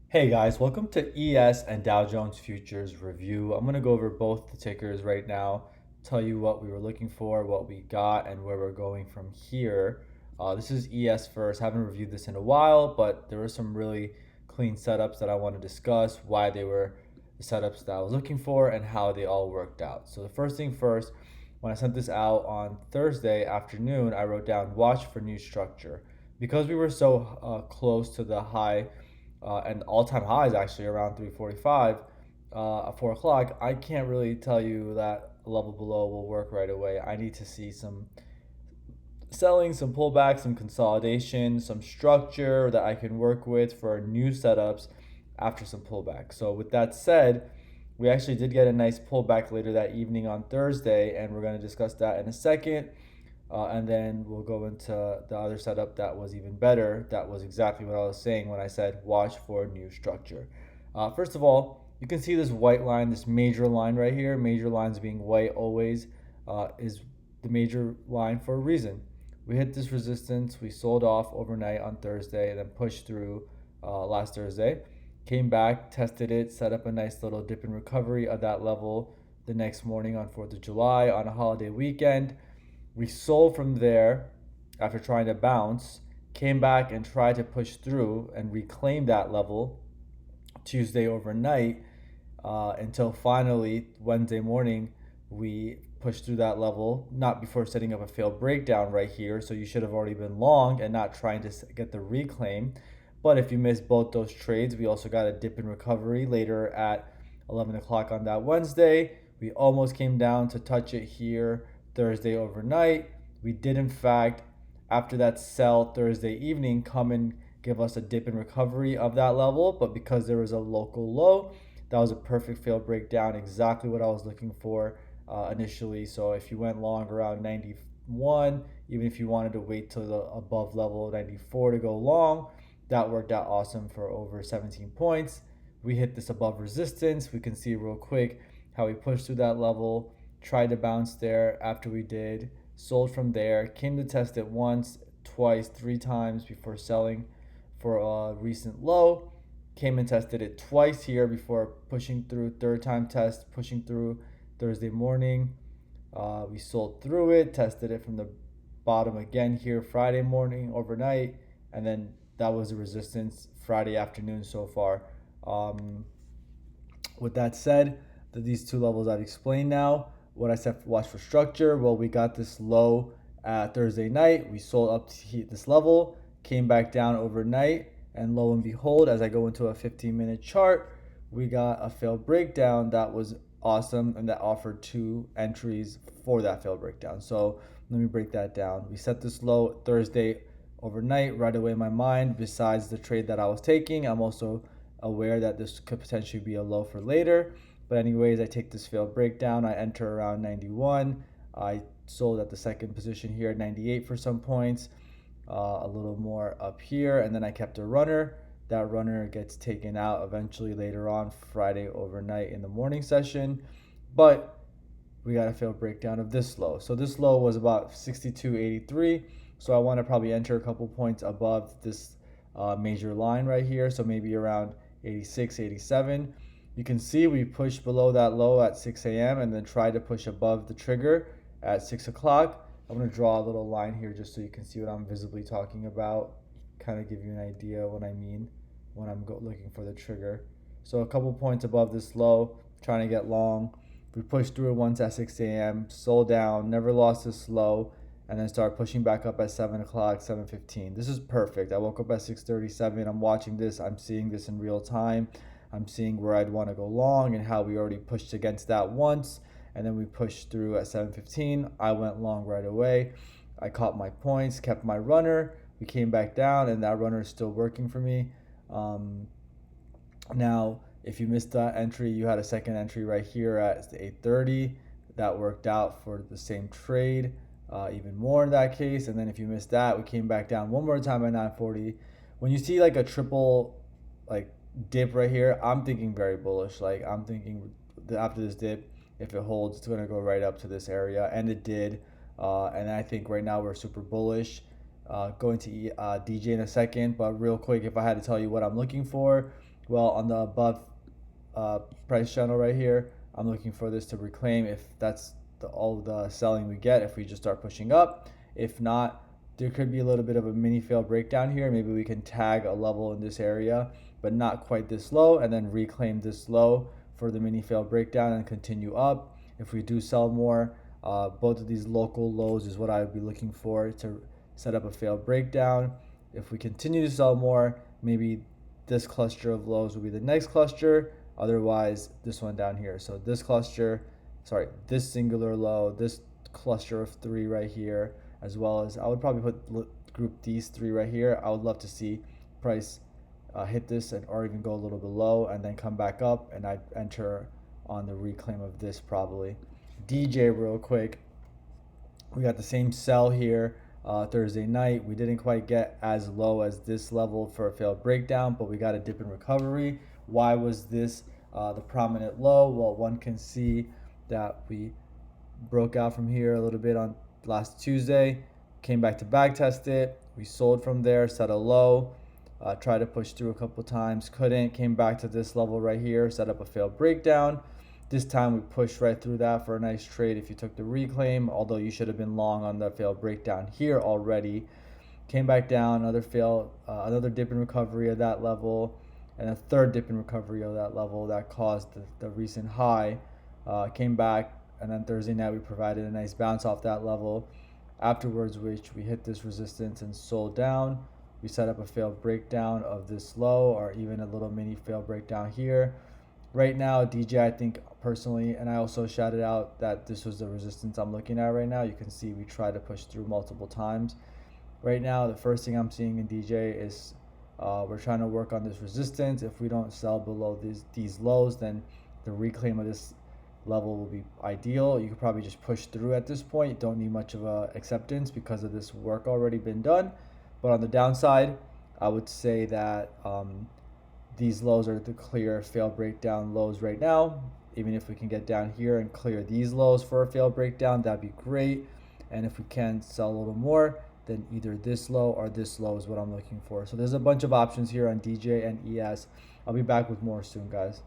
Hey guys, welcome to ES and Dow Jones Futures Review. I'm going to go over both the tickers right now, tell you what we were looking for, what we got, and where we're going from here. This is ES first. Haven't reviewed this in a while, but there were some really clean setups that I want to discuss, why they were the setups that I was looking for, and how they all worked out. So, the first thing first, when I sent this out on Thursday afternoon, I wrote down watch for new structure. Because we were so close to the high and all-time highs actually around 345 at 4 o'clock, I can't really tell you that a level below will work right away. I need to see some selling, some pullback, some consolidation, some structure that I can work with for new setups after some pullback. So with that said, we actually did get a nice pullback later that evening on Thursday, and we're going to discuss that in a second. And then we'll go into the other setup that was even better. That was exactly what I was saying when I said watch for new structure. First of all, you can see this white line, this major line right here. Major lines being white always is the major line for a reason. We hit this resistance. We sold off overnight on Thursday, then pushed through last Thursday. Came back, tested it, set up a nice little dip in recovery of that level the next morning on 4th of July on a holiday weekend. We sold from there after trying to bounce, came back and tried to push through and reclaim that level Tuesday overnight until finally Wednesday morning we pushed through that level, not before setting up a failed breakdown right here. So you should have already been long and not trying to get the reclaim. But if you missed both those trades, we also got a dip in recovery later at 11 o'clock on that Wednesday. We almost came down to touch it here Thursday overnight. We did, in fact, after that sell Thursday evening, come and give us a dip in recovery of that level. But because there was a local low, that was a perfect failed breakdown, exactly what I was looking for initially. So if you went long around 91, even if you wanted to wait till the above level 94 to go long, that worked out awesome for over 17 points. We hit this above resistance. We can see real quick how we pushed through that level, tried to bounce there after we did, sold from there, came to test it once, twice, three times before selling for a recent low, came and tested it twice here before pushing through, third time test, pushing through Thursday morning. We sold through it, tested it from the bottom again here Friday morning, overnight, and then that was the resistance Friday afternoon so far. Um, with that said, these two levels I've explained now. What I said, watch for structure. Well, we got this low Thursday night. We sold up to this level, came back down overnight, and lo and behold, as I go into a 15-minute chart, we got a failed breakdown that was awesome and that offered two entries for that failed breakdown. So let me break that down. We set this low Thursday overnight right away in my mind. Besides the trade that I was taking, I'm also aware that this could potentially be a low for later. But anyways, I take this failed breakdown. I enter around 91. I sold at the second position here at 98 for some points, a little more up here, and then I kept a runner. That runner gets taken out eventually later on Friday overnight in the morning session. But we got a failed breakdown of this low. So this low was about 62.83. So I want to probably enter a couple points above this major line right here. So maybe around 86, 87. You can see we pushed below that low at 6 a.m. and then tried to push above the trigger at 6 o'clock. I'm going to draw a little line here just so you can see what I'm visibly talking about, kind of give you an idea what I mean when I'm looking for the trigger. So a couple points above this low, trying to get long. We pushed through it once at 6 a.m., sold down, never lost this low, and then start pushing back up at 7 o'clock, 7:15. This is perfect. I woke up at 6:37. I'm watching this. I'm seeing this in real time. I'm seeing where I'd want to go long and how we already pushed against that once. And then we pushed through at 7:15. I went long right away. I caught my points, kept my runner. We came back down, and that runner is still working for me. Um, Now, if you missed that entry, you had a second entry right here at 8:30. That worked out for the same trade, even more in that case. And then if you missed that, we came back down one more time at 9:40. When you see like a triple, like dip right here, I'm thinking very bullish. Like I'm thinking that after this dip, if it holds, it's gonna go right up to this area, and it did. And I think right now we're super bullish. Going to DJ in a second, but real quick, if I had to tell you what I'm looking for, Well, on the above price channel right here, I'm looking for this to reclaim if that's all the selling we get, if we just start pushing up. If not, there could be a little bit of a mini fail breakdown here. Maybe we can tag a level in this area, but not quite this low, and then reclaim this low for the mini fail breakdown and continue up. If we do sell more, both of these local lows is what I would be looking for to set up a failed breakdown. If we continue to sell more, maybe this cluster of lows will be the next cluster. Otherwise, this one down here. So this cluster, sorry, this singular low, this cluster of three right here, as well as I would probably group these three right here. I would love to see price hit this or even go a little below and then come back up, and I'd enter on the reclaim of this probably. DJ real quick. We got the same sell here Thursday night. We didn't quite get as low as this level for a failed breakdown, but we got a dip in recovery. Why was this the prominent low? Well, one can see that we broke out from here a little bit on last Tuesday, came back to back test it. We sold from there, set a low, tried to push through a couple times, couldn't, came back to this level right here, set up a failed breakdown. This time we pushed right through that for a nice trade if you took the reclaim, although you should have been long on the failed breakdown here already. Came back down, another dip in recovery of that level, and a third dip in recovery of that level that caused the recent high. Came back, and then Thursday night we provided a nice bounce off that level. Afterwards, which we hit this resistance and sold down. We set up a failed breakdown of this low, or even a little mini failed breakdown here. Right now, DJ, I think personally, and I also shouted out that this was the resistance I'm looking at right now. You can see we try to push through multiple times. Right now, the first thing I'm seeing in DJ is we're trying to work on this resistance. If we don't sell below these lows, then the reclaim of this level will be ideal. You could probably just push through at this point. You don't need much of a acceptance because of this work already been done. But on the downside, I would say that these lows are the clear fail breakdown lows right now. Even if we can get down here and clear these lows for a fail breakdown, that'd be great. And if we can sell a little more, then either this low or this low is what I'm looking for. So there's a bunch of options here on DJ and ES. I'll be back with more soon, guys.